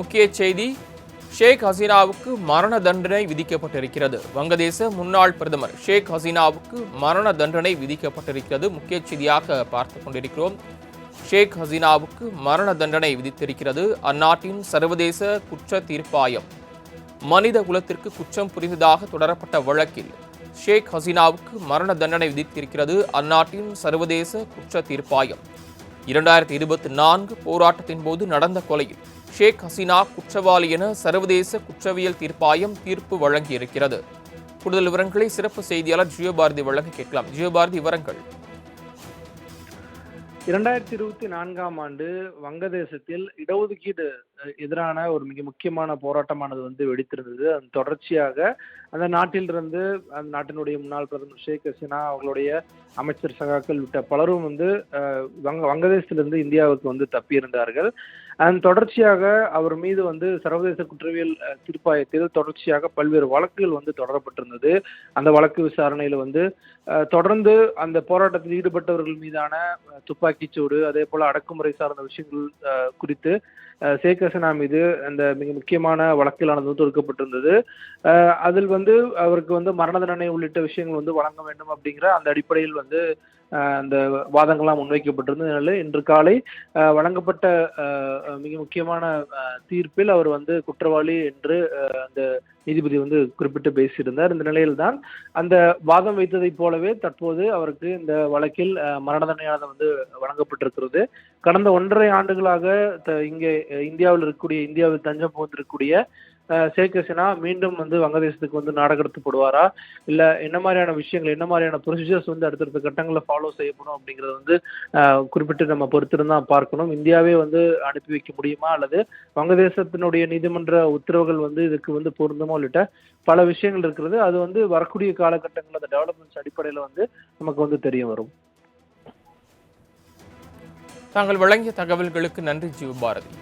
முக்கிய செய்தி, ஷேக் ஹசீனாவுக்கு மரண தண்டனை விதிக்கப்பட்டிருக்கிறது. வங்கதேச முன்னாள் பிரதமர் ஷேக் ஹசீனாவுக்கு மரண தண்டனை விதிக்கப்பட்டிருக்கிறது. முக்கிய செய்தியாக பார்த்துக் கொண்டிருக்கிறோம். ஷேக் ஹசீனாவுக்கு மரண தண்டனை விதித்திருக்கிறது அந்நாட்டின் சர்வதேச குற்ற தீர்ப்பாயம். மனித குலத்திற்கு குற்றம் புரிந்ததாக தொடரப்பட்ட வழக்கில் ஷேக் ஹசீனாவுக்கு மரண தண்டனை விதித்திருக்கிறது அந்நாட்டின் சர்வதேச குற்ற தீர்ப்பாயம். 2024 போராட்டத்தின் போது நடந்த கொலையில் ஷேக் ஹசீனா குற்றவாளி என சர்வதேச குற்றவியல் தீர்ப்பாயம் தீர்ப்பு வழங்கியிருக்கிறது. கூடுதல் விவரங்களை சிறப்பு செய்தியாளர் ஜியோபாரதி வழங்க கேட்கலாம். ஜியோபாரதி, விவரங்கள். 2024ஆம் ஆண்டு வங்கதேசத்தில் இடஒதுக்கீடு எதிரான ஒரு மிக முக்கியமான போராட்டமானது வெடித்திருந்தது. அதன் தொடர்ச்சியாக அந்த நாட்டிலிருந்து அந்த நாட்டினுடைய முன்னாள் பிரதமர் ஷேக் ஹசீனா, அவர்களுடைய அமைச்சர் சகாக்கள் விட்ட பலரும் வங்கதேசத்திலிருந்து இந்தியாவுக்கு தப்பியிருந்தார்கள். அதன் தொடர்ச்சியாக அவர் மீது சர்வதேச குற்றவியல் தீர்ப்பாயத்தில் தொடர்ச்சியாக பல்வேறு வழக்குகள் தொடரப்பட்டிருந்தது. அந்த வழக்கு விசாரணையில தொடர்ந்து அந்த போராட்டத்தில் ஈடுபட்டவர்கள் மீதான துப்பாக்கிச்சூடு, அதே போல அடக்குமுறை சார்ந்த விஷயங்கள் குறித்து ஷேக் ஹசீனா மீது அந்த மிக முக்கியமான வழக்கிலானது தொடுக்கப்பட்டிருந்தது. அதில் அவருக்கு மரண தண்டனை உள்ளிட்ட விஷயங்கள் வழங்க வேண்டும் அப்படிங்கிற அந்த அடிப்படையில் அந்த வாதங்கள்லாம் முன்வைக்கப்பட்டிருந்த நிலையில் இன்று காலை வழங்கப்பட்ட மிக முக்கியமான தீர்ப்பில் அவர் குற்றவாளி என்று அந்த நீதிபதி குறிப்பிட்டு பேசியிருந்தார். இந்த நிலையில்தான் அந்த வாதம் வைத்ததை போலவே தற்போது அவருக்கு இந்த வழக்கில் மரண தண்டனையானது வழங்கப்பட்டிருக்கிறது. கடந்த 1.5 ஆண்டுகளாக இங்கே இந்தியாவில் தஞ்சம் புகுந்திருக்கக்கூடிய ஷேக் ஹசீனா மீண்டும் வங்கதேசத்துக்கு நாடகப்படுவாரா, இல்ல என்ன மாதிரியான விஷயங்கள், என்ன மாதிரியான ப்ரொசீஜர்ஸ் அடுத்தடுத்த கட்டங்களில் ஃபாலோ செய்யப்படும் அப்படிங்கறது குறிப்பிட்டு நம்ம பொறுத்திருந்தான் பார்க்கணும். இந்தியாவே அனுப்பி வைக்க முடியுமா, அல்லது வங்கதேசத்தினுடைய நீதிமன்ற உத்தரவுகள் இதுக்கு பொருந்துமா உள்ளிட்ட பல விஷயங்கள் இருக்கிறது. அது வரக்கூடிய காலகட்டங்கள் அந்த டெவலப்மெண்ட்ஸ் அடிப்படையில் நமக்கு தெரிய வரும். தாங்கள் வழங்கிய தகவல்களுக்கு நன்றி ஜியோபாரதி.